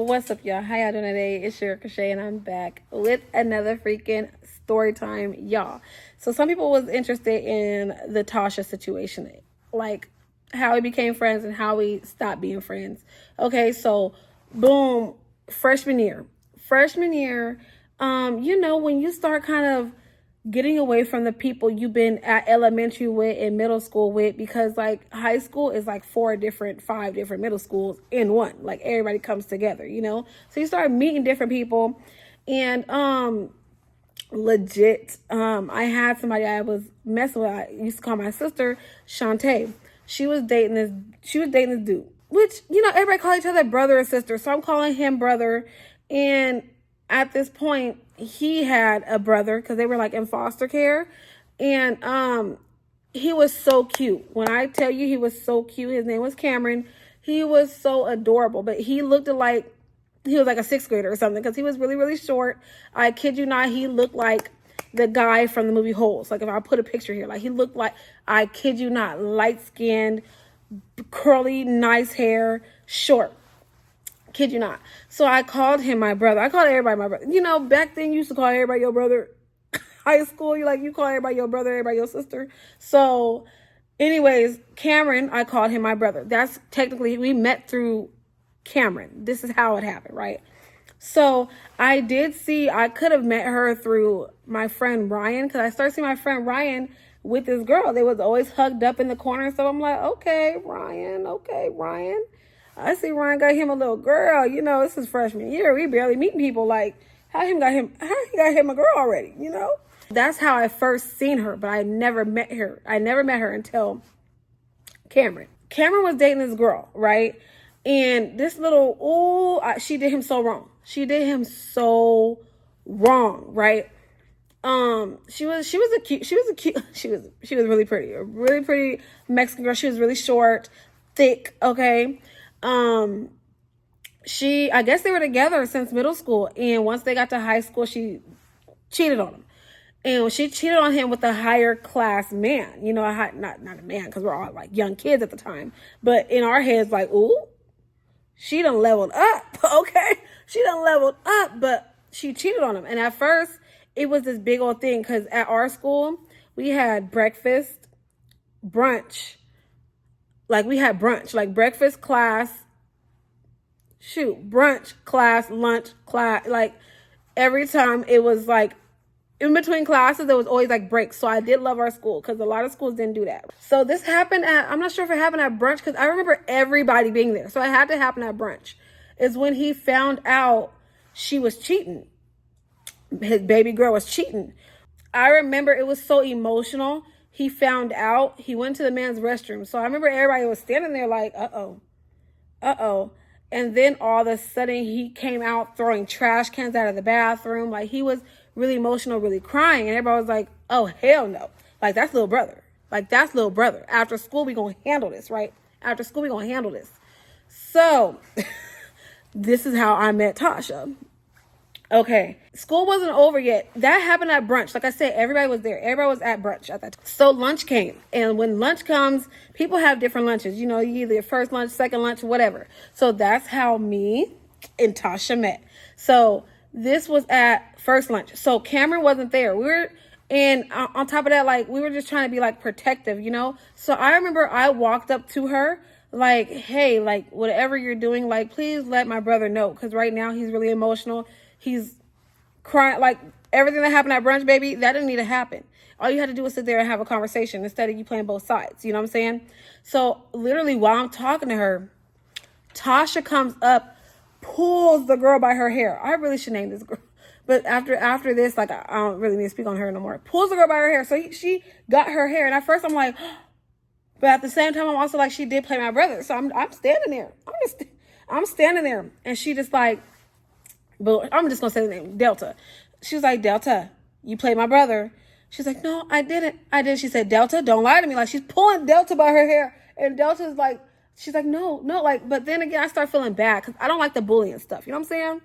What's up, y'all? How y'all doing today? It's your Crochet, and I'm back with another freaking story time, y'all. So some people was interested in the Tasha situation, like how we became friends and how we stopped being friends. Okay, so boom, freshman year. When you start kind of getting away from the people you've been at elementary with and middle school with, because like high school is like five different middle schools in one. Like everybody comes together, so you start meeting different people. And legit, I had somebody I was messing with. I used to call my sister Shantae. She was dating this dude, which everybody call each other brother or sister, so I'm calling him brother. And at this point, he had a brother because they were like in foster care. And he was so cute. When I tell you he was so cute, his name was Cameron. He was so adorable, but he looked like he was like a sixth grader or something because he was really, really short. I kid you not, he looked like the guy from the movie Holes. Like if I put a picture here, like he looked like, I kid you not, light skinned, curly, nice hair, short. Kid you not. So I called him my brother. I called everybody my brother. Back then you used to call everybody your brother. High school, you call everybody your brother, everybody your sister. So anyways, Cameron, I called him my brother. That's technically, we met through Cameron. This is how it happened, right? So I could have met her through my friend Ryan, because I started seeing my friend Ryan with this girl. They was always hugged up in the corner. So I'm like, okay, Ryan. I see Ryan got him a little girl. This is freshman year. We barely meeting people. Like, how he got him a girl already, That's how I first seen her, but I never met her. I never met her until Cameron. Cameron was dating this girl, right? And this she did him so wrong. She did him so wrong, right? She was really pretty. A really pretty Mexican girl. She was really short, thick, okay? I guess they were together since middle school, and once they got to high school, she cheated on him. And she cheated on him with a higher class man. Not a man, because we're all like young kids at the time. But in our heads, like, ooh, she done leveled up, okay? She done leveled up, but she cheated on him. And at first, it was this big old thing, because at our school, we had breakfast, brunch. Like, we had brunch, like breakfast, class, brunch, class, lunch, class. Like, every time it was like, in between classes, there was always like breaks. So I did love our school, because a lot of schools didn't do that. So this happened I'm not sure if it happened at brunch, because I remember everybody being there. So it had to happen at brunch. Is when he found out she was cheating. His baby girl was cheating. I remember it was so emotional. He found out. He went to the man's restroom. So I remember everybody was standing there like, uh-oh. And then all of a sudden he came out throwing trash cans out of the bathroom. Like, he was really emotional, really crying. And everybody was like, oh, hell no. Like, that's little brother. After school, we gonna handle this, right? So this is how I met Tasha. Okay, school wasn't over yet. That happened at brunch. Like I said, everybody was there. Everybody was at brunch at that time. So lunch came. And when lunch comes, people have different lunches. You either first lunch, second lunch, whatever. So that's how me and Tasha met. So this was at first lunch. So Cameron wasn't there. And on top of that, like, we were just trying to be like protective, So I remember I walked up to her like, hey, like, whatever you're doing, like, please let my brother know. Because right now he's really emotional. He's crying. Like, everything that happened at brunch, baby, that didn't need to happen. All you had to do was sit there and have a conversation instead of you playing both sides. You know what I'm saying? So literally while I'm talking to her, Tasha comes up, pulls the girl by her hair. I really should name this girl. But after this, like, I don't really need to speak on her no more. Pulls the girl by her hair. So she got her hair. And at first I'm like, but at the same time, I'm also like, she did play my brother. So I'm standing there. I'm standing there. And she just like, but I'm just going to say the name, Delta. She was like, Delta, you played my brother. She's like, no, I didn't. She said, Delta, don't lie to me. Like, she's pulling Delta by her hair. And Delta's like, she's like, no. Like, but then again, I start feeling bad because I don't like the bullying stuff. You know what I'm saying?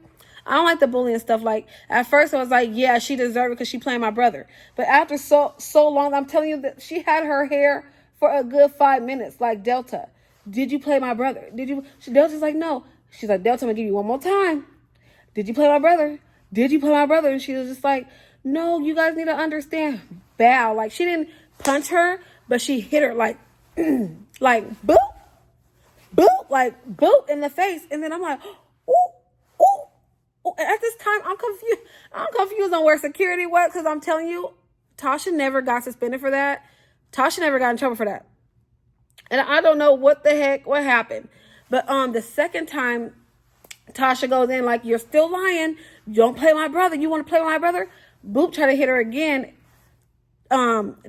I don't like the bullying stuff. Like, at first I was like, yeah, she deserved it because she played my brother. But after so long, I'm telling you that she had her hair for a good 5 minutes. Like, Delta, did you play my brother? Delta's like, no. She's like, Delta, I'm gonna give you one more time. Did you play my brother? Did you play my brother? And she was just like, no, you guys need to understand. Bow. Like, she didn't punch her, but she hit her like, like, boop, boop, like, boop in the face. And then I'm like, ooh, ooh, ooh. And at this time, I'm confused. I'm confused on where security was, because I'm telling you, Tasha never got suspended for that. Tasha never got in trouble for that. And I don't know what happened. But the second time Tasha goes in like, you're still lying. You don't play my brother. You want to play my brother? Boop tried to hit her again.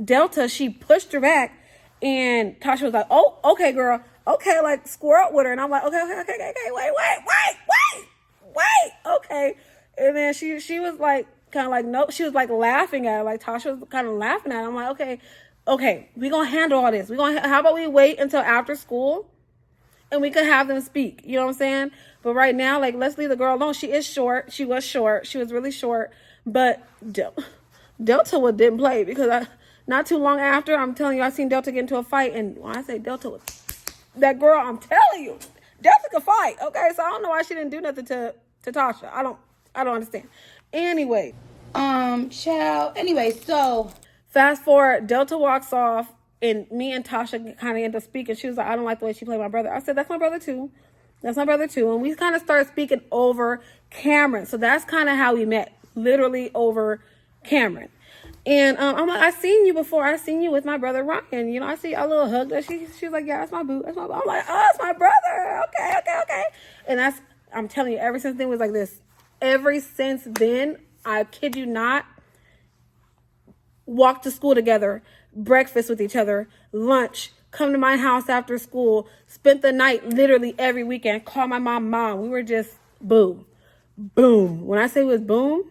Delta, she pushed her back. And Tasha was like, oh, okay, girl. Okay, like, square up with her. And I'm like, okay, wait. Okay. And then she was like, kind of like, nope. She was like laughing at her. Like, Tasha was kind of laughing at her. I'm like, okay, we're going to handle all this. How about we wait until after school and we could have them speak? You know what I'm saying? But right now, like, let's leave the girl alone. She is short. She was short. She was really short. But Delta didn't play, because not too long after, I'm telling you, I seen Delta get into a fight. And when I say Delta that girl, I'm telling you, Delta could fight. Okay, so I don't know why she didn't do nothing to Tasha. I don't understand. Anyway, child. Anyway, so fast forward, Delta walks off, and me and Tasha kind of end up speaking. She was like, I don't like the way she played my brother. I said, that's my brother too. That's my brother too. And we kind of started speaking over Cameron. So that's kind of how we met, literally over Cameron. And I'm like, I seen you before. I seen you with my brother Ryan. You know, I see a little hug that she was like, yeah, that's my boo. That's my boo. I'm like, oh, it's my brother. Okay. And I'm telling you, ever since then was like this. Ever since then, I kid you not, walked to school together, breakfast with each other, lunch, come to my house after school, spent the night literally every weekend, call my mom. We were just boom. When I say it was boom.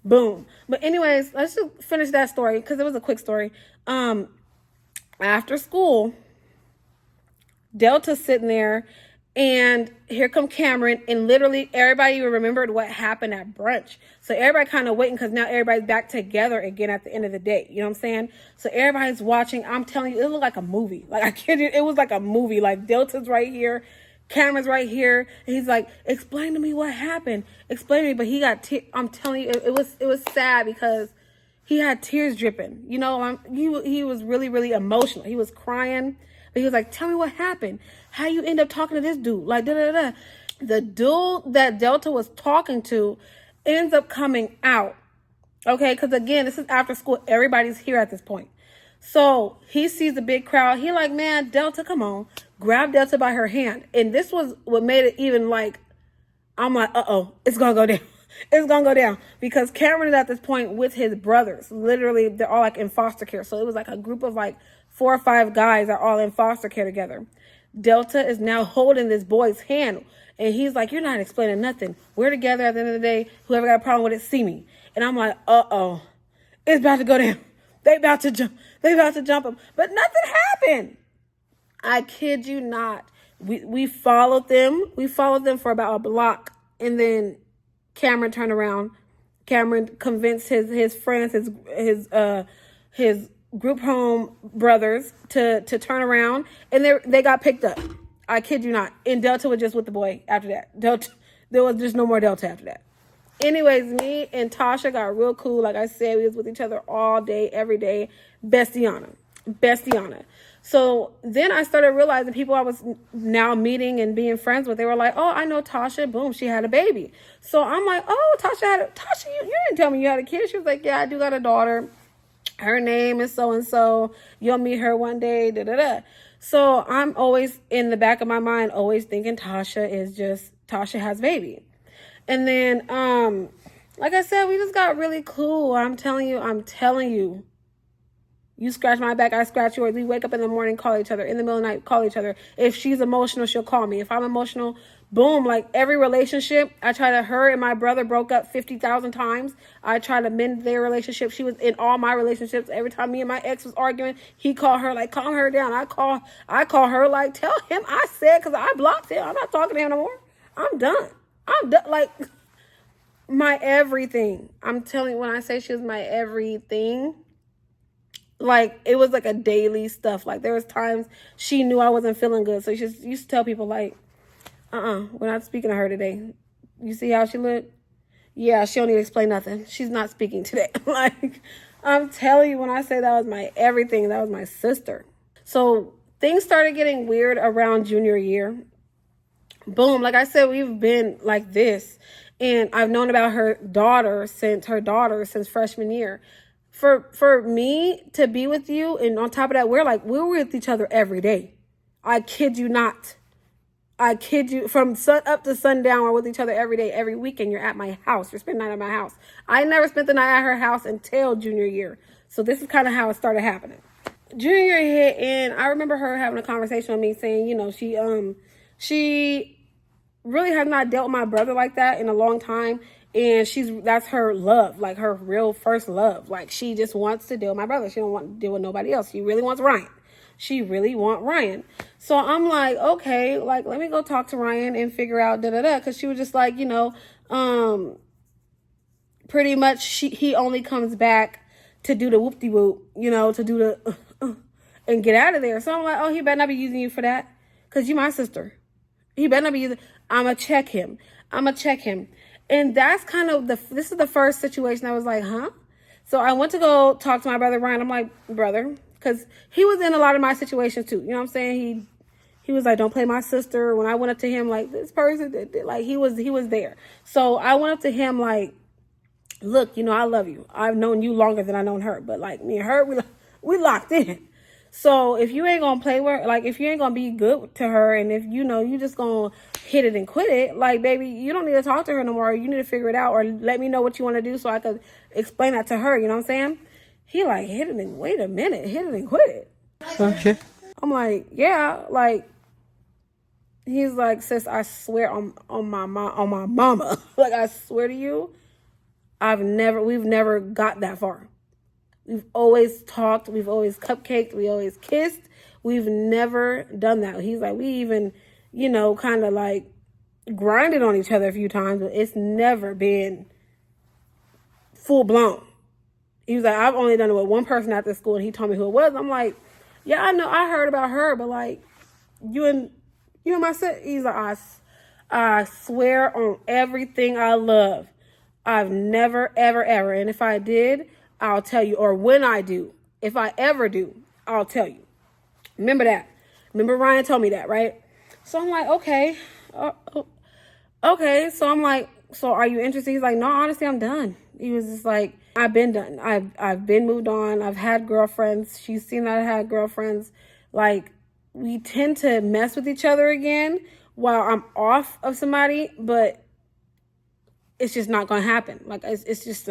But anyways, let's just finish that story, because it was a quick story. After school, Delta's sitting there, and here come Cameron, and literally everybody remembered what happened at brunch. So everybody kind of waiting, because now everybody's back together again at the end of the day. You know what I'm saying? So everybody's watching. I'm telling you, it looked like a movie. Like, I kid you, it was like a movie. Like, Delta's right here, Cameron's right here, and he's like, explain to me what happened. Explain to me. But he got, I'm telling you, it was sad, because he had tears dripping. You know, he was really, really emotional. He was crying. But he was like, tell me what happened. How you end up talking to this dude? Like, da-da-da. The dude that Delta was talking to ends up coming out. Okay, because again, this is after school. Everybody's here at this point. So he sees the big crowd. He like, man, Delta, come on. Grab Delta by her hand. And this was what made it even like, I'm like, uh-oh, it's going to go down. It's going to go down. Because Cameron is at this point with his brothers. Literally, they're all like in foster care. So it was like a group of like 4 or 5 guys are all in foster care together. Delta is now holding this boy's hand. And he's like, you're not explaining nothing. We're together at the end of the day. Whoever got a problem with it, see me. And I'm like, uh-oh. It's about to go down. They about to jump him. But nothing happened. I kid you not. We followed them. We followed them for about a block. And then Cameron turned around. Cameron convinced his friends, his group home brothers to turn around, and they got picked up. I kid you not. And Delta was just with the boy after that. There was just no more Delta after that. Anyways, me and Tasha got real cool. Like I said, we was with each other all day, every day. Bestiana. So then I started realizing people I was now meeting and being friends with, they were like, oh, I know Tasha. Boom, she had a baby. So I'm like, oh, Tasha, you didn't tell me you had a kid. She was like, yeah, I do got a daughter. Her name is so-and-so. You'll meet her one day, da-da-da. So I'm always, in the back of my mind, always thinking Tasha has baby. And then, like I said, we just got really cool. I'm telling you. You scratch my back, I scratch yours. We wake up in the morning, call each other. In the middle of the night, call each other. If she's emotional, she'll call me. If I'm emotional, boom. Like every relationship, her and my brother broke up 50,000 times. I try to mend their relationship. She was in all my relationships. Every time me and my ex was arguing, he called her, like, calm her down. I call her, like, tell him I said, because I blocked him. I'm not talking to him no more. I'm done. Like, my everything. I'm telling you, when I say she was my everything, like, it was like a daily stuff. Like, there was times she knew I wasn't feeling good. So she just used to tell people, like, We're not speaking to her today. You see how she look? Yeah, she don't need to explain nothing. She's not speaking today. Like, I'm telling you, when I say that was my everything, that was my sister. So things started getting weird around junior year. Boom, like I said, we've been like this. And I've known about her daughter since freshman year. For me to be with you, and on top of that, we're with each other every day. I kid you not. I kid you, from sun up to sundown, we're with each other every day, every weekend. You're at my house. You're spending the night at my house. I never spent the night at her house until junior year. So this is kind of how it started happening. Junior year hit, and I remember her having a conversation with me saying, you know, she really has not dealt with my brother like that in a long time. And that's her love, like her real first love. Like, she just wants to deal with my brother. She don't want to deal with nobody else. She really wants Ryan. She really want Ryan. So I'm like, okay, like, let me go talk to Ryan and figure out because she was just like, you know, pretty much he only comes back to do the whoop-de-whoop, you know, to do the and get out of there. So I'm like, oh, he better not be using you for that, because you my sister. He better not be using. I'ma check him. And that's kind of this is the first situation I was like, huh? So I went to go talk to my brother Ryan. I'm like, brother, because he was in a lot of my situations too. You know what I'm saying? He was like, don't play my sister. When I went up to him, like, this person, like, he was there. So I went up to him like, look, you know, I love you. I've known you longer than I known her, but like, me and her, we locked in. So if you ain't gonna play with her, like, if you ain't gonna be good to her, and if you know you just gonna hit it and quit it, like, baby, you don't need to talk to her no more. You need to figure it out, or let me know what you want to do so I could explain that to her. You know what I'm saying? He like, hit it and wait a minute, hit it and quit it. Okay. I'm like, yeah, like, he's like, sis, I swear on my mama, like, I swear to you, we've never got that far. We've always talked, we've always cupcaked, we always kissed. We've never done that. He's like, we even, you know, kind of like grinded on each other a few times, but it's never been full blown. He was like, I've only done it with one person at this school, and he told me who it was. I'm like, yeah, I know, I heard about her, but like, you and my sister. He's like, I swear on everything I love, I've never, ever, ever. And if I did, I'll tell you. Or when I do, if I ever do, I'll tell you. Remember that. Remember Ryan told me that, right? So I'm like, okay. Okay. So I'm like, so are you interested? He's like, no, honestly, I'm done. He was just like, I've been done. I've been moved on. I've had girlfriends. She's seen that I had girlfriends. Like, we tend to mess with each other again while I'm off of somebody, but it's just not gonna happen. Like, it's just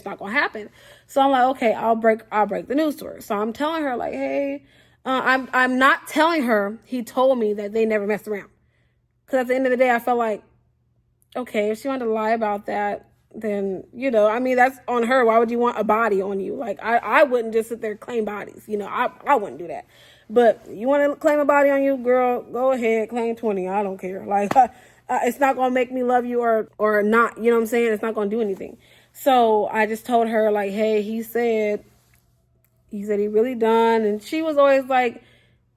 not gonna happen. So I'm like, okay, I'll break the news to her. So I'm telling her like, hey, I'm not telling her he told me that they never messed around, because at the end of the day, I felt like, okay, if she wanted to lie about that, then, you know, I mean, that's on her. Why would you want a body on you? Like, I wouldn't just sit there and claim bodies. You know, I wouldn't do that. But you want to claim a body on you, girl, go ahead, claim 20. I don't care. Like, it's not going to make me love you or not. You know what I'm saying? It's not going to do anything. So I just told her, like, hey, he said he really done. And she was always like,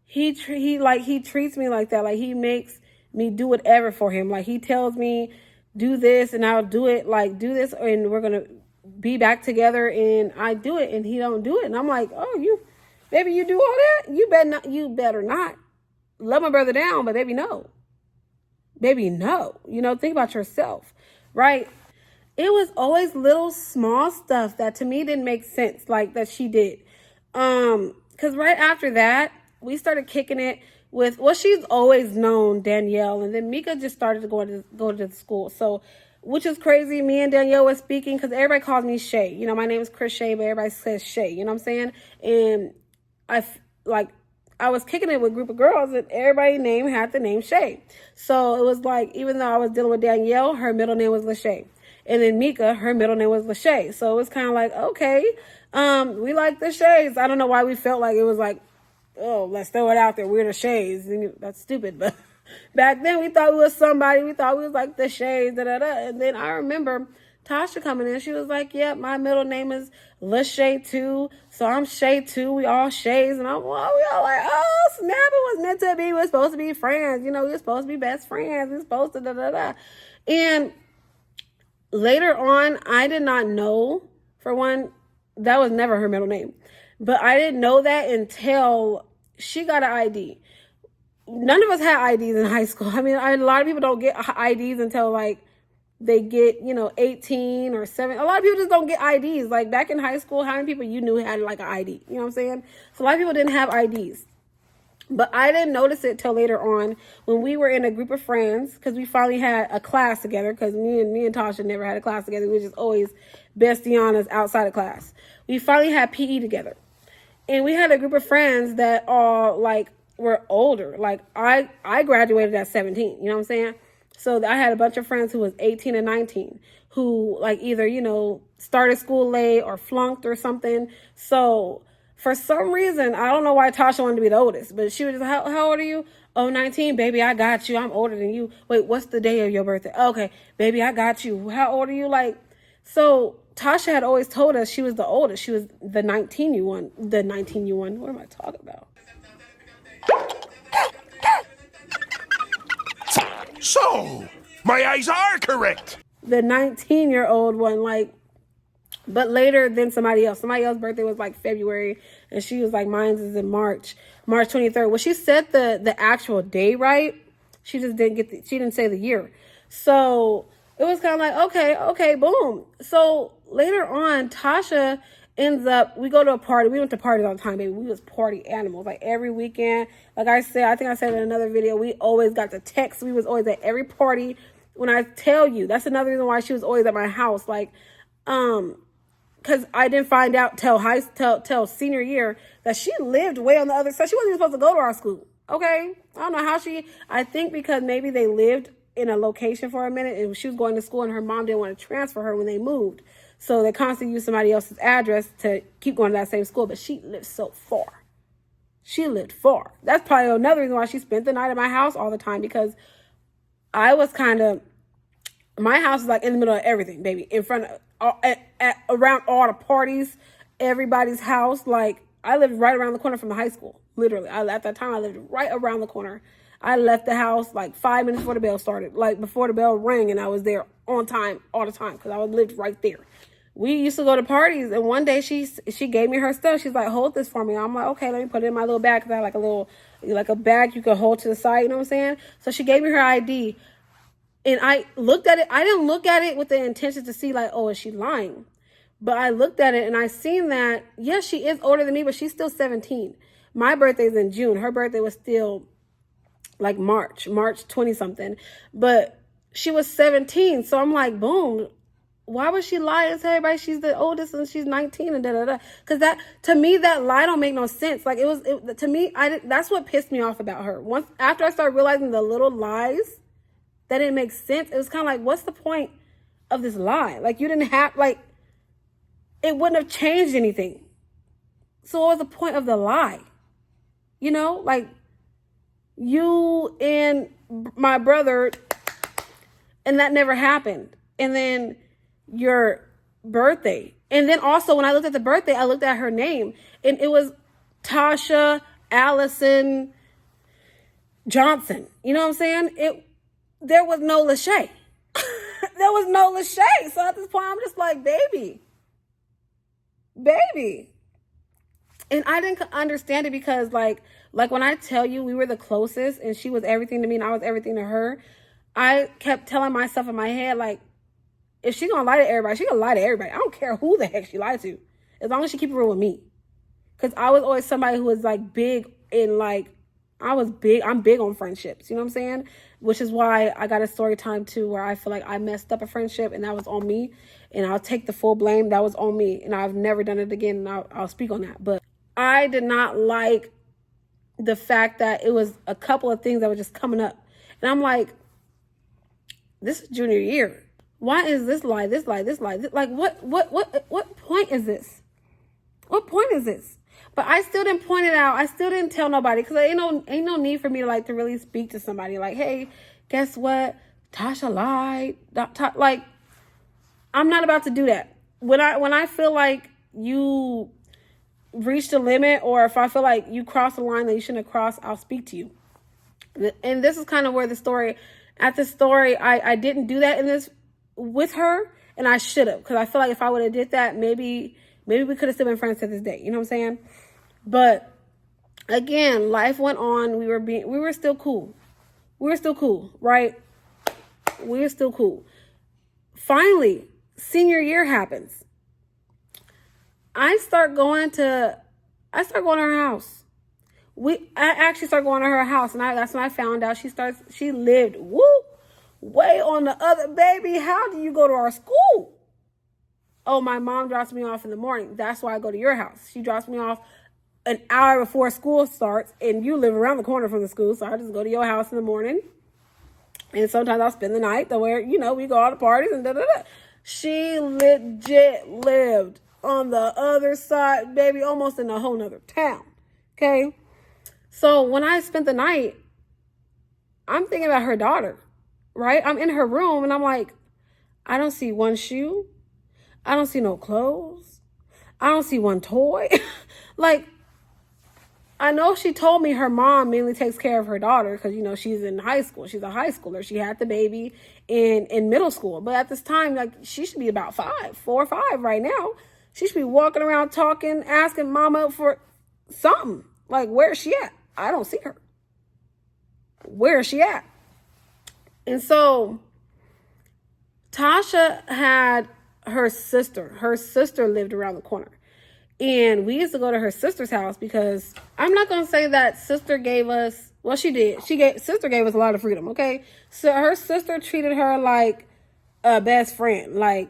he treats me like that. Like, he makes me do whatever for him. Like, he tells me, do this, and I'll do it. Like, do this, and we're going to be back together, and I do it, and he don't do it. And I'm like, oh, baby, you do all that? You better not love my brother down, but baby, no. Baby, no. You know, think about yourself, right? It was always little small stuff that to me didn't make sense, like, that she did. Because right after that, we started kicking it with, well, she's always known Danielle, and then Mika just started to go to the school. So, which is crazy. Me and Danielle was speaking, because everybody calls me Shay. You know, my name is Chris Shay, but everybody says Shay. You know what I'm saying? And I was kicking it with a group of girls, and everybody's name had the name Shay. So it was like, even though I was dealing with Danielle, her middle name was Lachey. And then Mika, her middle name was Lachey. So it was kind of like, okay, we like the Shays. I don't know why we felt like it was like, oh, let's throw it out there. We're the Shays. And that's stupid. But back then we thought we was somebody. We thought we was like the Shays. And then I remember Tasha coming in. She was like, "Yep, my middle name is Lachey too, so I'm Shay too. We all Shays." And we all like, "Oh snap! It was meant to be. We're supposed to be friends. You know, we're supposed to be best friends. We're supposed to da da da." And later on, I did not know. For one, that was never her middle name, but I didn't know that until she got an ID. None of us had IDs in high school. I mean, a lot of people don't get IDs until like they get, 18 or 7. A lot of people just don't get IDs. Like back in high school, how many people you knew had like an ID? You know what I'm saying? So a lot of people didn't have IDs. But I didn't notice it till later on when we were in a group of friends, because we finally had a class together, because me and Tasha never had a class together. We were just always bestianas outside of class. We finally had PE together. And we had a group of friends that all like were older. Like I graduated at 17, you know what I'm saying? So I had a bunch of friends who was 18 and 19 who like either, started school late or flunked or something. So for some reason, I don't know why Tasha wanted to be the oldest, but she was just, how old are you? Oh, 19, baby, I got you. I'm older than you. Wait, what's the day of your birthday? Okay, baby, I got you. How old are you? So Tasha had always told us she was the oldest. She was the 19 one. The 19 one. What am I talking about? So, my eyes are correct. The 19-year-old one, but later than somebody else. Somebody else's birthday was like February, and she was like, mine's is in March 23rd. Well, she said the actual day right. She just didn't she didn't say the year. So it was kind of like, okay, boom. So later on, Tasha ends up, we go to a party. We went to parties all the time, baby. We was party animals. Like every weekend, like I said, I think I said in another video, we always got the text. We was always at every party. When I tell you, that's another reason why she was always at my house. Because I didn't find out till senior year that she lived way on the other side. She wasn't even supposed to go to our school. Okay? I don't know how I think because maybe they lived in a location for a minute and she was going to school and her mom didn't want to transfer her when they moved. So they constantly used somebody else's address to keep going to that same school. But she lived so far. She lived far. That's probably another reason why she spent the night at my house all the time, because I was my house is like in the middle of everything, baby. In front of, around all the parties, everybody's house. Like I lived right around the corner from the high school. Literally, at that time I lived right around the corner. I left the house like 5 minutes before the bell started, like before the bell rang, and I was there on time all the time because I lived right there. We used to go to parties, and one day she gave me her stuff. She's like, hold this for me. I'm like, okay, let me put it in my little bag, because I had like a bag you could hold to the side, you know what I'm saying? So she gave me her ID, and I looked at it. I didn't look at it with the intention to see like, oh, is she lying? But I looked at it, and I seen that, yes, she is older than me, but she's still 17. My birthday's in June. Her birthday was still like March 20-something. But she was 17, so I'm like, boom. Why would she lie and tell everybody she's the oldest and she's 19 and da-da-da? Because that, to me, that lie don't make no sense. Like, to me, that's what pissed me off about her. Once, after I started realizing the little lies, that didn't make sense. It was kind of like, what's the point of this lie? Like, you didn't have, like, it wouldn't have changed anything. So what was the point of the lie? You know, like, you and my brother, and that never happened. And then your birthday. And then also when I looked at the birthday, I looked at her name, and it was Tasha Allison Johnson. You know what I'm saying? There was no Lachey. There was no Lachey. So at this point, I'm just like, baby. And I didn't understand it because like when I tell you we were the closest and she was everything to me and I was everything to her, I kept telling myself in my head, like, if she gonna lie to everybody, she gonna lie to everybody. I don't care who the heck she lied to, as long as she keep it real with me. Because I was always somebody who was like big in like, I'm big on friendships, you know what I'm saying? Which is why I got a story time too, where I feel like I messed up a friendship and that was on me, and I'll take the full blame. That was on me, and I've never done it again, and I'll speak on that. But I did not like the fact that it was a couple of things that were just coming up, and I'm like, this is junior year. Why is this lie? Like, what point is this? What point is this? But I still didn't point it out. I still didn't tell nobody, because ain't no need for me to really speak to somebody like, hey, guess what? Tasha lied. Like, I'm not about to do that. When I feel like you reach the limit, or if I feel like you cross the line that you shouldn't have crossed, I'll speak to you. And this is kind of where the story, I didn't do that in this with her, and I should have, because I feel like if I would have did that, maybe we could have still been friends to this day. You know what I'm saying? But again, life went on. We were still cool. We were still cool, right? We were still cool. Finally, senior year happens. I start going to her house. I actually started going to her house, and that's when I found out she lived way on the other. Baby, how do you go to our school? Oh, my mom drops me off in the morning. That's why I go to your house. She drops me off an hour before school starts, and you live around the corner from the school, so I just go to your house in the morning. And sometimes I'll spend the night where, we go out to parties and da-da-da. She legit lived on the other side, baby, almost in a whole nother town. Okay? So when I spent the night, I'm thinking about her daughter, right? I'm in her room, and I'm like, I don't see one shoe. I don't see no clothes. I don't see one toy. Like, I know she told me her mom mainly takes care of her daughter because, she's in high school. She's a high schooler. She had the baby in middle school. But at this time, like, she should be about 4 or 5 right now. She should be walking around talking, asking mama for something. Like, where is she at? I don't see her. Where is she at? And so Tasha had her sister. Her sister lived around the corner. And we used to go to her sister's house because I'm not going to say that sister gave us, well, she did. Sister gave us a lot of freedom, okay? So her sister treated her like a best friend, like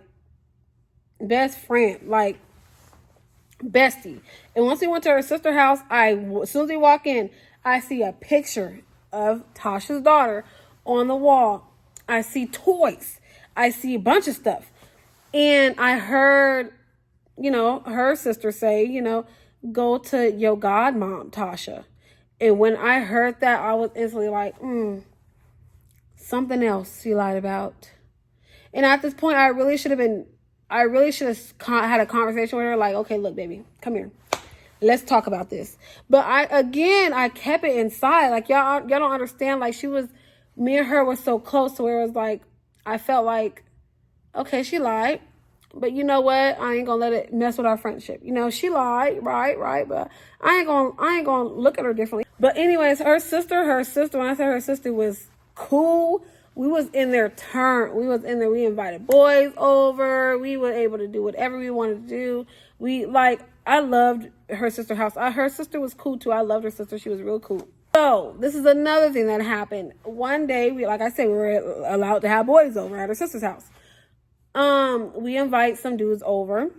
bestie. And once we went to her sister's house, as soon as we walk in, I see a picture of Tasha's daughter on the wall. I see toys. I see a bunch of stuff. And I heard, her sister say, go to your godmom, Tasha. And when I heard that, I was instantly like, something else she lied about. And at this point, I really should have had a conversation with her, like, okay, look, baby, come here. Let's talk about this. But I kept it inside. Like, y'all don't understand. Like, me and her was so close to where it was like, I felt like, okay, she lied. But you know what? I ain't gonna let it mess with our friendship. She lied, right. But I ain't gonna look at her differently. But anyways, her sister, when I say her sister, was cool. We was in their turn. We was in there. We invited boys over. We were able to do whatever we wanted to do. I loved her sister's house. Her sister was cool too. I loved her sister. She was real cool. So this is another thing that happened. One day, we were allowed to have boys over at her sister's house. We invite some dudes over.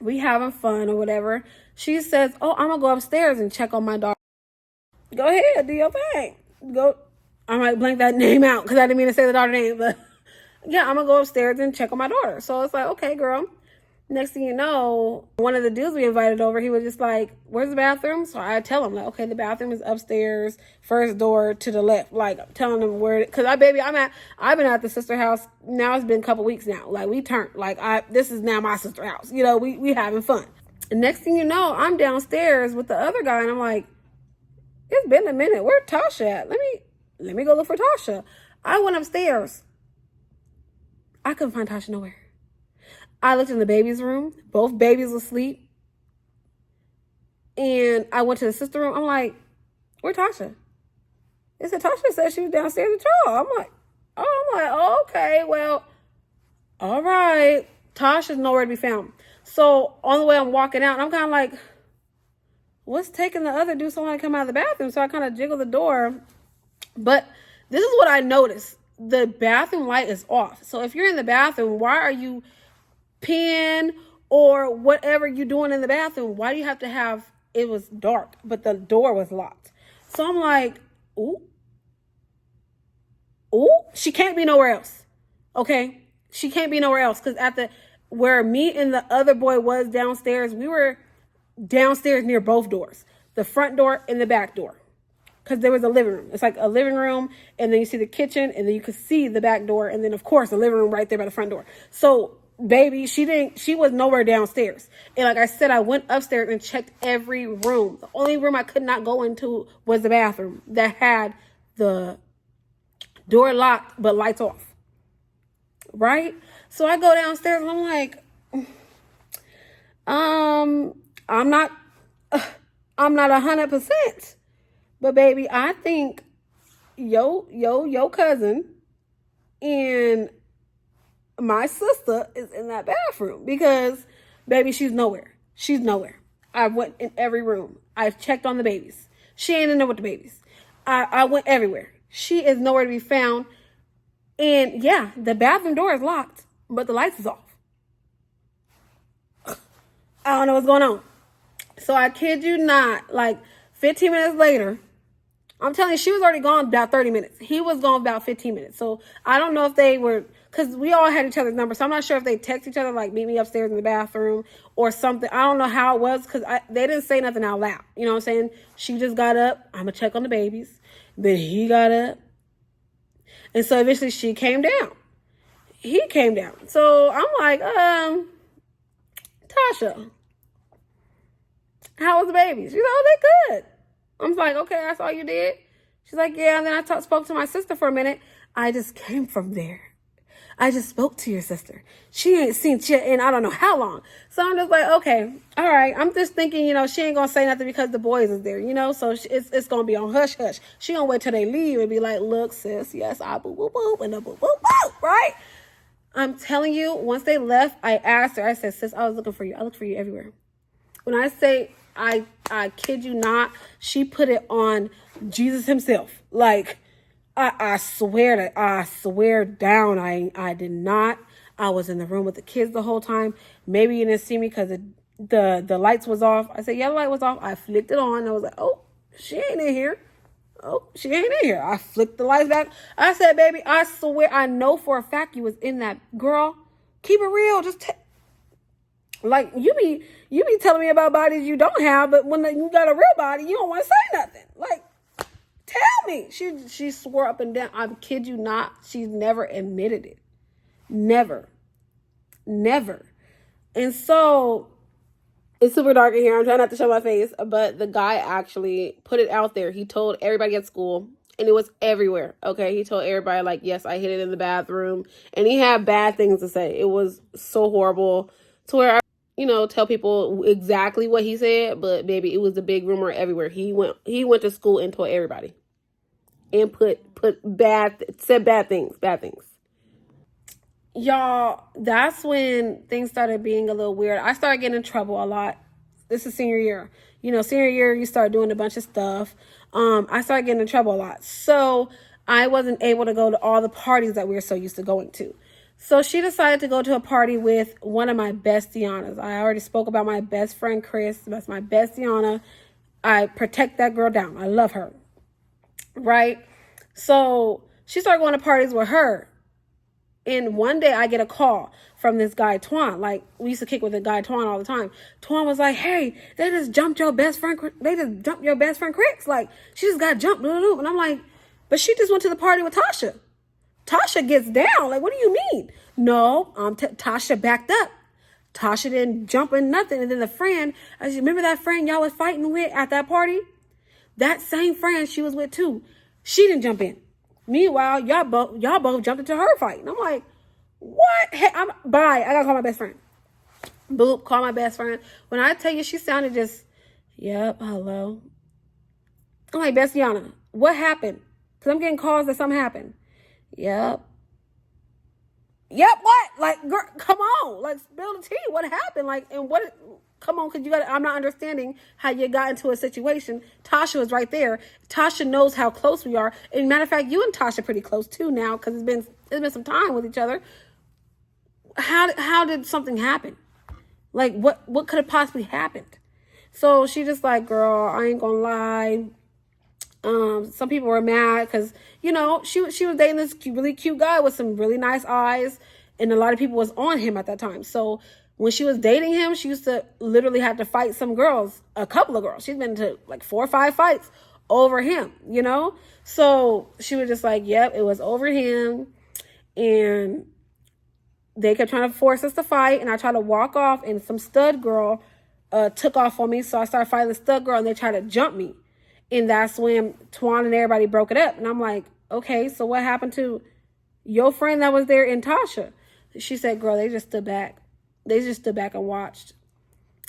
We having fun or whatever. She says, oh, I'm gonna go upstairs and check on my daughter. Go ahead, do your thing. Go. I might blank that name out because I didn't mean to say the daughter name, but yeah, I'm gonna go upstairs and check on my daughter. So it's like, okay, girl. Next thing you know, one of the dudes we invited over, he was just like, where's the bathroom? So I tell him, like, okay, the bathroom is upstairs, first door to the left. Like, I'm telling him where, because I've been at the sister house, now it's been a couple weeks now. Like, we turned, this is now my sister house. We having fun. And next thing you know, I'm downstairs with the other guy, and I'm like, it's been a minute. Where's Tasha at? Let me go look for Tasha. I went upstairs. I couldn't find Tasha nowhere. I looked in the baby's room. Both babies were asleep. And I went to the sister room. I'm like, where's Tasha? They said, Tasha said she was downstairs with y'all. I'm like, oh, okay, well, all right. Tasha's nowhere to be found. So on the way I'm walking out, and I'm kind of like, what's taking the other dude so long to come out of the bathroom? So I kind of jiggle the door. But this is what I noticed. The bathroom light is off. So if you're in the bathroom, why are you peeing or whatever you're doing in the bathroom? Why do you have to have, it was dark, but the door was locked. So I'm like, ooh, she can't be nowhere else. Okay. She can't be nowhere else. Cause where me and the other boy was downstairs, we were downstairs near both doors, the front door and the back door. because there was a living room. It's like a living room, and then you see the kitchen, and then you could see the back door, and then of course the living room right there by the front door. So baby, she was nowhere downstairs. And like I said, I went upstairs and checked every room. The only room I could not go into was the bathroom that had the door locked but lights off. Right? So I go downstairs and I'm like, I'm not 100%. But baby, I think your cousin and my sister is in that bathroom, because baby, she's nowhere. She's nowhere. I went in every room. I've checked on the babies. She ain't in there with the babies. I went everywhere. She is nowhere to be found. And yeah, the bathroom door is locked, but the lights is off. I don't know what's going on. So I kid you not, like 15 minutes later, I'm telling you, she was already gone about 30 minutes. He was gone about 15 minutes. So I don't know if they were, because we all had each other's numbers. So I'm not sure if they text each other, like, meet me upstairs in the bathroom or something. I don't know how it was, because they didn't say nothing out loud. You know what I'm saying? She just got up. I'm going to check on the babies. Then he got up. And so eventually she came down. He came down. So I'm like, Tasha, how was the babies? She's like, oh, they good. I'm like, okay, that's all you did? She's like, yeah. And then I spoke to my sister for a minute. I just came from there. I just spoke to your sister. She ain't seen shit in I don't know how long. So I'm just like, okay, all right. I'm just thinking, she ain't going to say nothing because the boys is there, So it's going to be on hush hush. She going to wait till they leave and be like, look, sis, yes, I boo boo boo and a boo boo boo, right? I'm telling you, once they left, I asked her, I said, sis, I was looking for you. I looked for you everywhere. When I say I kid you not, she put it on Jesus himself. Like, I swear down, I did not. I was in the room with the kids the whole time. Maybe you didn't see me because the lights was off. I said, yeah, the light was off. I flicked it on. I was like, oh, she ain't in here. Oh, she ain't in here. I flicked the lights back. I said, baby, I swear, I know for a fact you was in that. Girl, keep it real. Just like, you be telling me about bodies you don't have, but when you got a real body, you don't want to say nothing. Like, tell me. She swore up and down. I kid you not. She's never admitted it. Never. And so it's super dark in here. I'm trying not to show my face, but the guy actually put it out there. He told everybody at school, and it was everywhere. Okay. He told everybody, like, yes, I hid it in the bathroom, and he had bad things to say. It was so horrible to where I tell people exactly what he said, but baby, it was a big rumor everywhere. He went to school and told everybody and said bad things. Y'all, that's when things started being a little weird. I started getting in trouble a lot. This is senior year. Senior year, you start doing a bunch of stuff. I started getting in trouble a lot. So I wasn't able to go to all the parties that we were so used to going to. So she decided to go to a party with one of my bestianas. I already spoke about my best friend, Chris. That's my bestiana. I protect that girl down. I love her. Right? So she started going to parties with her. And one day I get a call from this guy, Twan. Like, we used to kick with the guy, Twan, all the time. Twan was like, hey, they just jumped your best friend. They just jumped your best friend, Chris. Like, she just got jumped. Blah, blah, blah. And I'm like, but she just went to the party with Tasha. Tasha gets down. Like, what do you mean? No, Tasha backed up. Tasha didn't jump in nothing. And then the friend, I said, remember that friend y'all was fighting with at that party? That same friend she was with too. She didn't jump in. Meanwhile, y'all both jumped into her fight. And I'm like, what? Hey, bye. I gotta call my best friend. Boop, call my best friend. When I tell you, she sounded just, yep, hello. I'm like, Bestiana, what happened? Because I'm getting calls that something happened. Yep, what? Like, girl, come on. Like, spill the tea. What happened? Like, and what? Come on, because I'm not understanding how you got into a situation. Tasha was right there. Tasha knows how close we are. And matter of fact, you and Tasha pretty close too now, because it's been some time with each other. How did something happen? Like, what could have possibly happened? So she just like, girl, I ain't gonna lie. Some people were mad because, she was dating this really cute guy with some really nice eyes, and a lot of people was on him at that time. So when she was dating him, she used to literally have to fight some girls, a couple of girls. She's been to like 4 or 5 fights over him, you know? So she was just like, yep, it was over him. And they kept trying to force us to fight. And I tried to walk off, and some stud girl took off on me. So I started fighting the stud girl, and they tried to jump me. And that's when Twan and everybody broke it up. And I'm like, okay, so what happened to your friend that was there and Tasha? She said, girl, they just stood back. They just stood back and watched.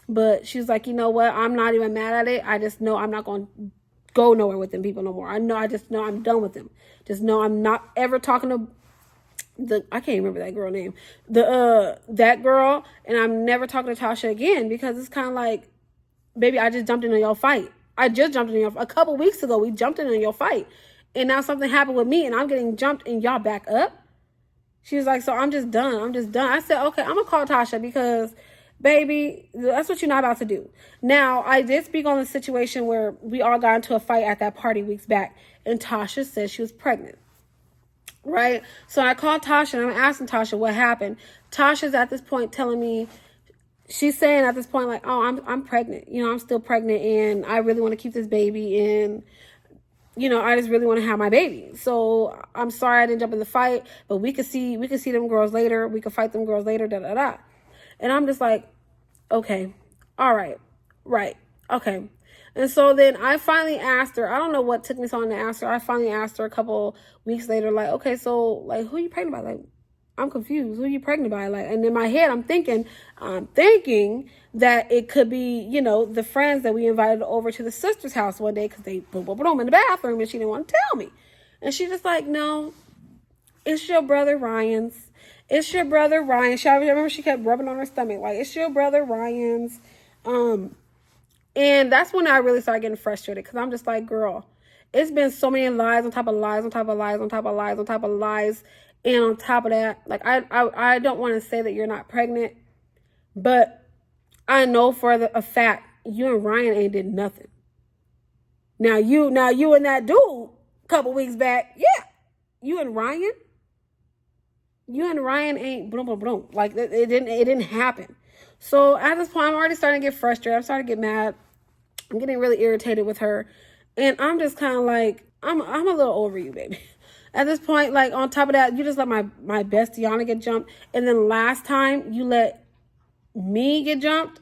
But she was like, you know what? I'm not even mad at it. I just know I'm not going to go nowhere with them people no more. I just know I'm done with them. Just know I'm not ever talking to I can't remember that girl name. That girl, and I'm never talking to Tasha again, because it's kind of like, baby, I just jumped in on your fight. I just jumped in a couple weeks ago. We jumped in on your fight. And now something happened with me and I'm getting jumped and y'all back up. She was like, so I'm just done. I said, okay, I'm going to call Tasha because, baby, that's what you're not about to do. Now, I did speak on the situation where we all got into a fight at that party weeks back, and Tasha said she was pregnant. Right? So I called Tasha and I'm asking Tasha what happened. Tasha's at this point telling me, she's saying at this point, like, oh, I'm pregnant. You know, I'm still pregnant and I really want to keep this baby, and you know, I just really want to have my baby. So I'm sorry I didn't jump in the fight, but we could see them girls later. We could fight them girls later, da da da. And I'm just like, okay, all right, right, okay. And so then I finally asked her, I don't know what took me so long to ask her. I finally asked her a couple weeks later, like, okay, so like, who are you pregnant by? Like, I'm confused. Who are you pregnant by? Like, and in my head, I'm thinking that it could be, you know, the friends that we invited over to the sister's house one day because they boom, boom, boom in the bathroom, and she didn't want to tell me. And she just like, no, it's your brother Ryan's. It's your brother Ryan. I remember she kept rubbing on her stomach, like, it's your brother Ryan's. And that's when I really started getting frustrated, because I'm just like, girl, it's been so many lies on top of lies on top of lies on top of lies on top of lies. And on top of that, like, I don't want to say that you're not pregnant, but I know for a fact you and Ryan ain't did nothing. Now you and that dude a couple weeks back, yeah, you and Ryan ain't boom boom boom. Like, it didn't happen. So at this point, I'm already starting to get frustrated. I'm starting to get mad. I'm getting really irritated with her, and I'm just kind of like, I'm a little over you, baby. At this point, like, on top of that, you just let my bestie Yana get jumped. And then last time you let me get jumped.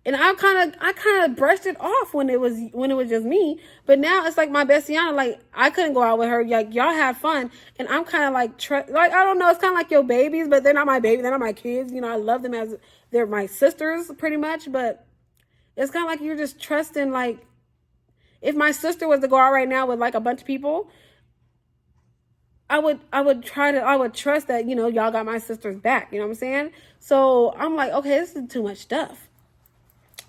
And I kind of brushed it off when it was just me. But now it's like my bestie Yana, like, I couldn't go out with her. Like, y'all have fun. And I'm kind of like, I don't know. It's kind of like your babies, but they're not my baby. They're not my kids. You know, I love them as they're my sisters pretty much. But it's kind of like you're just trusting, like, if my sister was to go out right now with like a bunch of people, I would trust that, you know, y'all got my sister's back. You know what I'm saying? So I'm like, okay, this is too much stuff.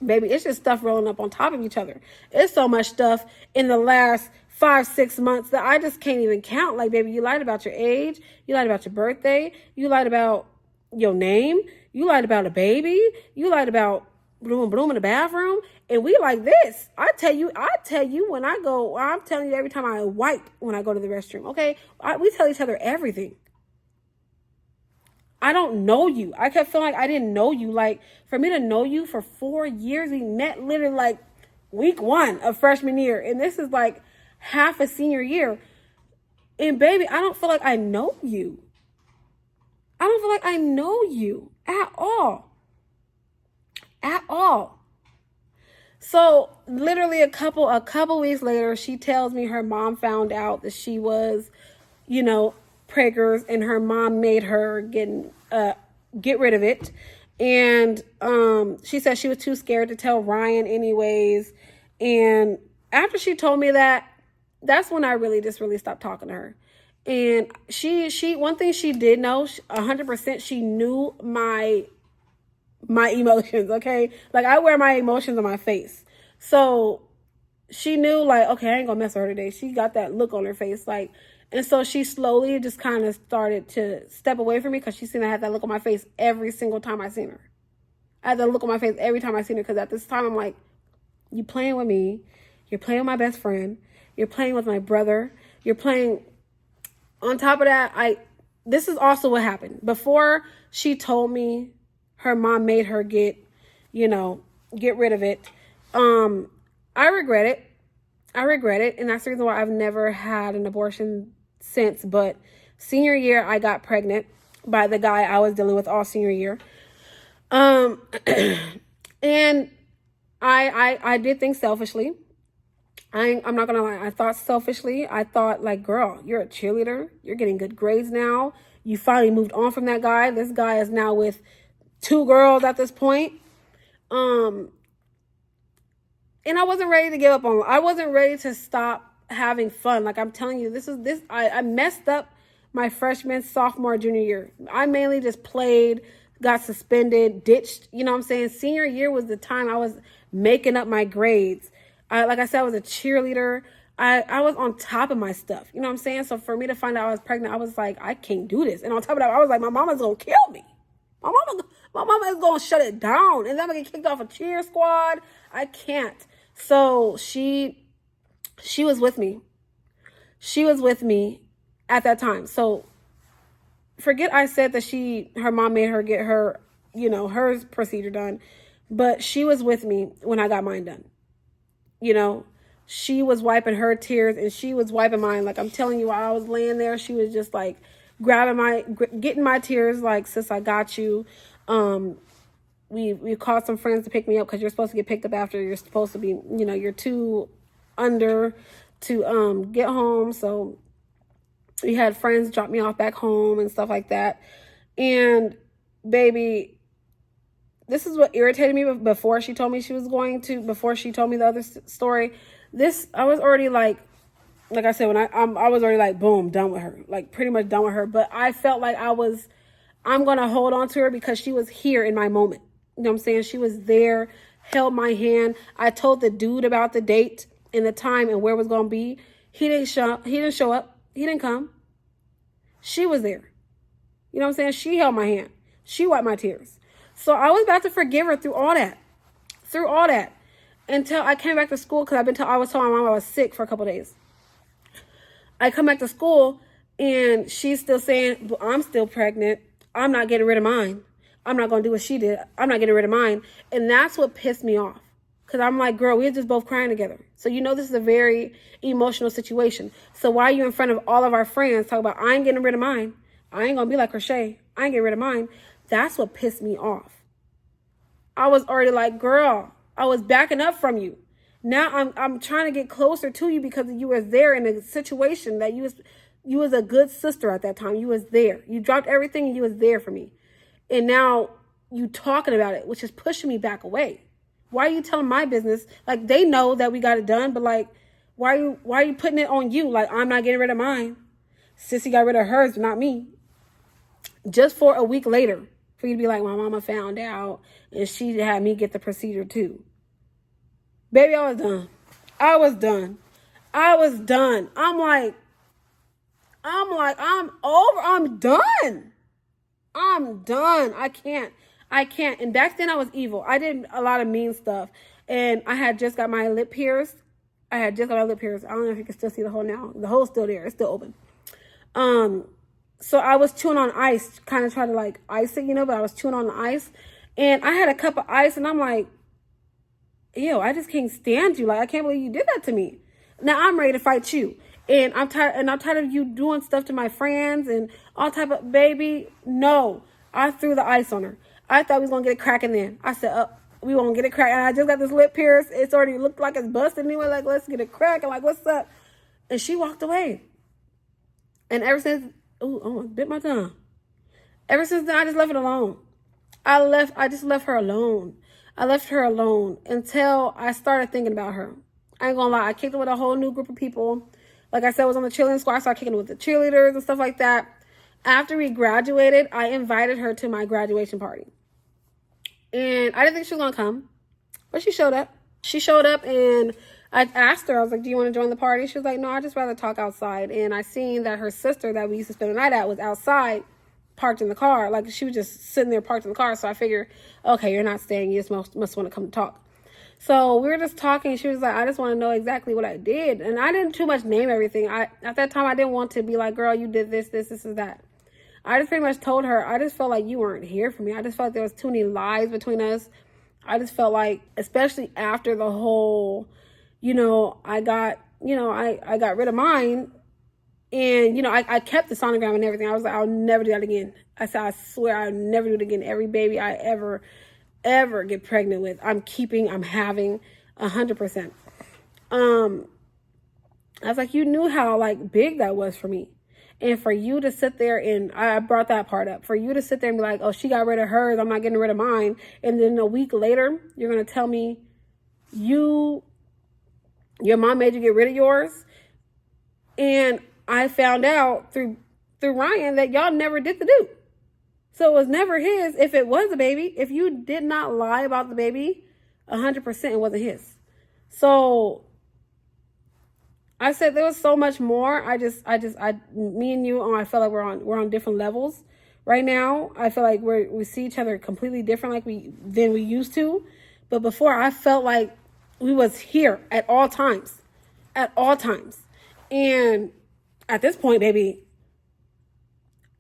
Baby, it's just stuff rolling up on top of each other. It's so much stuff in the last 5-6 months that I just can't even count. Like, baby, you lied about your age. You lied about your birthday. You lied about your name. You lied about a baby. You lied about bloom in the bathroom. And we like this. I tell you when I go, I'm telling you every time I wipe when I go to the restroom, okay? We tell each other everything. I don't know you. I kept feeling like I didn't know you. Like, for me to know you for 4 years, we met literally like week 1 of freshman year. And this is like half a senior year. And baby, I don't feel like I know you. I don't feel like I know you at all. At all. So literally a couple weeks later, she tells me her mom found out that she was, you know, preggers, and her mom made her get rid of it. And she said she was too scared to tell Ryan anyways. And after she told me that, that's when I really stopped talking to her. And she one thing she did know, 100%, she knew my emotions, okay? Like, I wear my emotions on my face. So she knew, like, okay, I ain't gonna mess with her today. She got that look on her face, like, and so she slowly just kind of started to step away from me, because she seen I had that look on my face every single time I seen her. I had that look on my face every time I seen her, because at this time I'm like, you playing with me, you're playing with my best friend, you're playing with my brother, you're playing. On top of that, this is also what happened. Before she told me her mom made her get rid of it, I regret it. I regret it, and that's the reason why I've never had an abortion since. But senior year, I got pregnant by the guy I was dealing with all senior year. And I did things selfishly. I'm not gonna lie. I thought selfishly. I thought like, girl, you're a cheerleader. You're getting good grades now. You finally moved on from that guy. This guy is now with 2 girls at this point. And I wasn't ready to give up on. I wasn't ready to stop having fun. Like I'm telling you, I messed up my freshman, sophomore, junior year. I mainly just played, got suspended, ditched. You know what I'm saying? Senior year was the time I was making up my grades. Like I said, I was a cheerleader. I was on top of my stuff. You know what I'm saying? So for me to find out I was pregnant, I was like, I can't do this. And on top of that, I was like, my mama's gonna kill me. My mama is gonna shut it down, and then I'm gonna get kicked off a cheer squad. I can't. So she was with me. She was with me at that time. So forget I said that her mom made her get her, her procedure done, but she was with me when I got mine done. She was wiping her tears and she was wiping mine. Like I'm telling you, while I was laying there, she was just like getting my tears. Like, sis, I got you. We called some friends to pick me up because you're supposed to get picked up after you're supposed to be, you're too under to get home. So we had friends drop me off back home and stuff like that. And baby, this is what irritated me before she told me before she told me the other story. I was already like I said, when I was already like, boom, done with her, like pretty much done with her. But I felt like I'm going to hold on to her because she was here in my moment. You know what I'm saying? She was there, held my hand. I told the dude about the date and the time and where it was going to be. He didn't show up. He didn't come. She was there. You know what I'm saying? She held my hand. She wiped my tears. So I was about to forgive her through all that. Until I came back to school because I was telling my mom I was sick for a couple of days. I come back to school and she's still saying, well, I'm still pregnant. I'm not getting rid of mine. I'm not going to do what she did. I'm not getting rid of mine. And that's what pissed me off. Because I'm like, girl, we were just both crying together. So this is a very emotional situation. So why are you in front of all of our friends talking about, I ain't getting rid of mine. I ain't going to be like Crochet. I ain't getting rid of mine. That's what pissed me off. I was already like, girl, I was backing up from you. Now I'm trying to get closer to you because you were there in a situation that you was a good sister at that time. You was there. You dropped everything and you was there for me. And now you talking about it, which is pushing me back away. Why are you telling my business? Like, they know that we got it done, but like, why are you putting it on you? Like, I'm not getting rid of mine. Sissy got rid of hers, but not me. Just for a week later, for you to be like, my mama found out and she had me get the procedure too. Baby, I was done. I'm like, I'm over. I'm done. I can't. And back then I was evil. I did a lot of mean stuff. And I had just got my lip pierced. I don't know if you can still see the hole now. The hole's still there. It's still open. So I was chewing on ice, kind of trying to like ice it, but I was chewing on the ice. And I had a cup of ice and I'm like, ew, I just can't stand you. Like, I can't believe you did that to me. Now I'm ready to fight you. And I'm tired of you doing stuff to my friends and all type of, baby, no. I threw the ice on her. I thought we was going to get it cracking then. I said, we won't get it cracking. And I just got this lip pierced. It's already looked like it's busted anyway. Like, let's get it cracking. Like, what's up? And she walked away. And ever since, I bit my tongue. Ever since then, I just left it alone. I just left her alone. I left her alone until I started thinking about her. I ain't gonna lie. I kicked it with a whole new group of people. Like I said, I was on the cheerleading squad. I started kicking it with the cheerleaders and stuff like that. After we graduated, I invited her to my graduation party. And I didn't think she was gonna come, but she showed up. And I asked her, I was like, do you want to join the party? She was like, no, I'd just rather talk outside. And I seen that her sister that we used to spend the night at was outside, parked in the car. Like, she was just sitting there parked in the car. So I figured, okay, you're not staying. You just must want to come to talk. So we were just talking. She was like, I just want to know exactly what I did. And I didn't too much name everything. At that time, I didn't want to be like, girl, you did this, and that. I just pretty much told her, I just felt like you weren't here for me. I just felt like there was too many lies between us. I just felt like, especially after the whole, I got rid of mine. And, I kept the sonogram and everything. I was like, I'll never do that again. I said, I swear I'll never do it again. Every baby I ever get pregnant with, I'm having 100%. I was like, you knew how like big that was for me. And for you to sit there and I brought that part up, for you to sit there and be like, oh, she got rid of hers, I'm not getting rid of mine. And then a week later, you're going to tell me your mom made you get rid of yours. And I found out through Ryan that y'all never did the do. So it was never his. If it was a baby, if you did not lie about the baby, 100% it wasn't his. So I said there was so much more. Me and you, I feel like we're on different levels right now. I feel like we see each other completely different than we used to. But before, I felt like we was here at all times. And at this point, baby,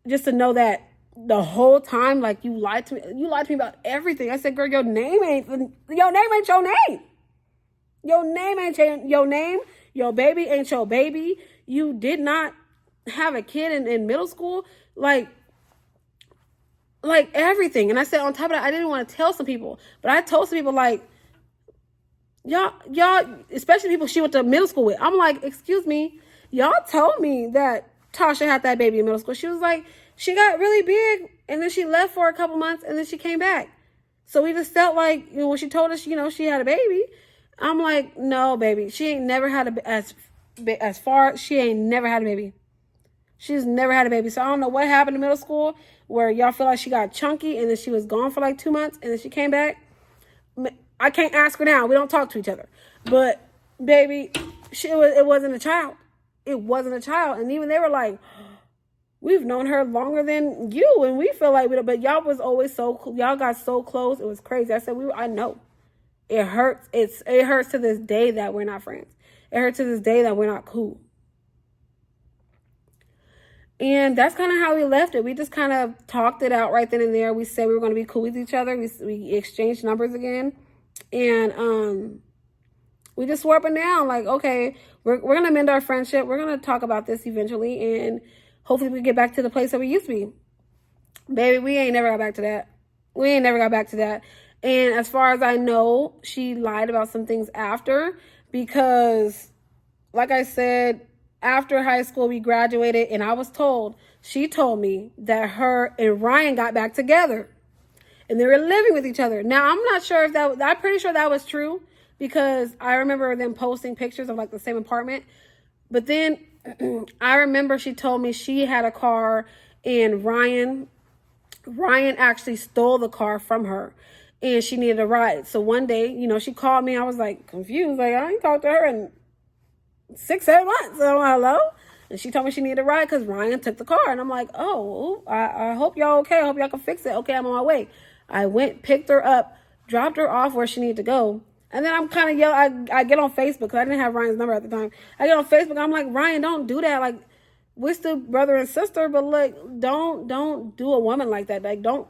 just to know that the whole time, like, you lied to me about everything. I said, girl, your name ain't your name. Your name ain't your name. Your baby ain't your baby. You did not have a kid in middle school. Like everything. And I said, on top of that, I didn't want to tell some people, but I told some people, like, y'all, especially people she went to middle school with. I'm like, excuse me, y'all told me that Tasha had that baby in middle school. She was like, she got really big and then she left for a couple months and then she came back. So we just felt like, when she told us, she had a baby, I'm like, no, baby, she ain't never had she ain't never had a baby. She's never had a baby. So I don't know what happened in middle school where y'all feel like she got chunky and then she was gone for like 2 months and then she came back. I can't ask her now. We don't talk to each other. But baby, it wasn't a child. It wasn't a child. And even they were like, we've known her longer than you, and we feel like but y'all was always y'all got so close. It was crazy. I said, I know. It hurts. It hurts to this day that we're not friends. It hurts to this day that we're not cool. And that's kind of how we left it. We just kind of talked it out right then and there. We said we were going to be cool with each other. We exchanged numbers again. And we just swore up and down, like, okay, we're going to mend our friendship. We're going to talk about this eventually. And hopefully we get back to the place that we used to be. Baby, we ain't never got back to that. And as far as I know, she lied about some things after, because, like I said, after high school, we graduated, and she told me that her and Ryan got back together and they were living with each other. Now, I'm not sure I'm pretty sure that was true, because I remember them posting pictures of like the same apartment. But then I remember she told me she had a car and Ryan actually stole the car from her and she needed a ride. So one day, she called me. I was like confused. Like, I ain't talked to her in 6-7 months. So I'm like, hello? And she told me she needed a ride because Ryan took the car. And I'm like, oh, I hope y'all okay. I hope y'all can fix it. Okay, I'm on my way. I went, picked her up, dropped her off where she needed to go. And then I'm kind of yelling. I get on Facebook because I didn't have Ryan's number at the time. I get on Facebook. I'm like, Ryan, don't do that. Like, we're still brother and sister, but like, don't do a woman like that. Like, don't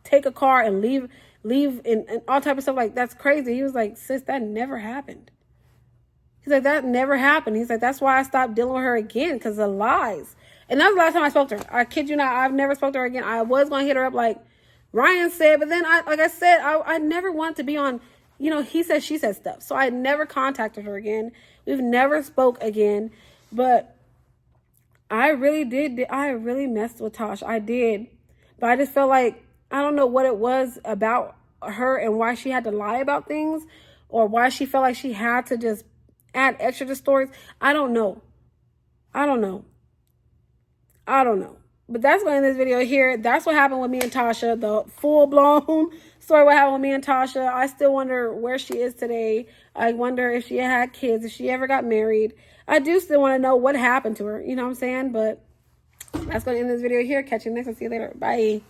take a car and leave and all type of stuff. Like, that's crazy. He was like, sis, that never happened. He's like, that never happened. He's like, that's why I stopped dealing with her again, because of lies. And that was the last time I spoke to her. I kid you not, I've never spoke to her again. I was going to hit her up like Ryan said, but then I never want to be on, he said, she said stuff. So I never contacted her again. We've never spoke again. But I really messed with Tosh. I did. But I just felt like, I don't know what it was about her and why she had to lie about things, or why she felt like she had to just add extra to stories. I don't know. But that's going to end this video here. That's what happened with me and Tasha. The full-blown story what happened with me and Tasha. I still wonder where she is today. I wonder if she had kids, if she ever got married. I do still want to know what happened to her. You know what I'm saying? But that's going to end this video here. Catch you next time. See you later. Bye.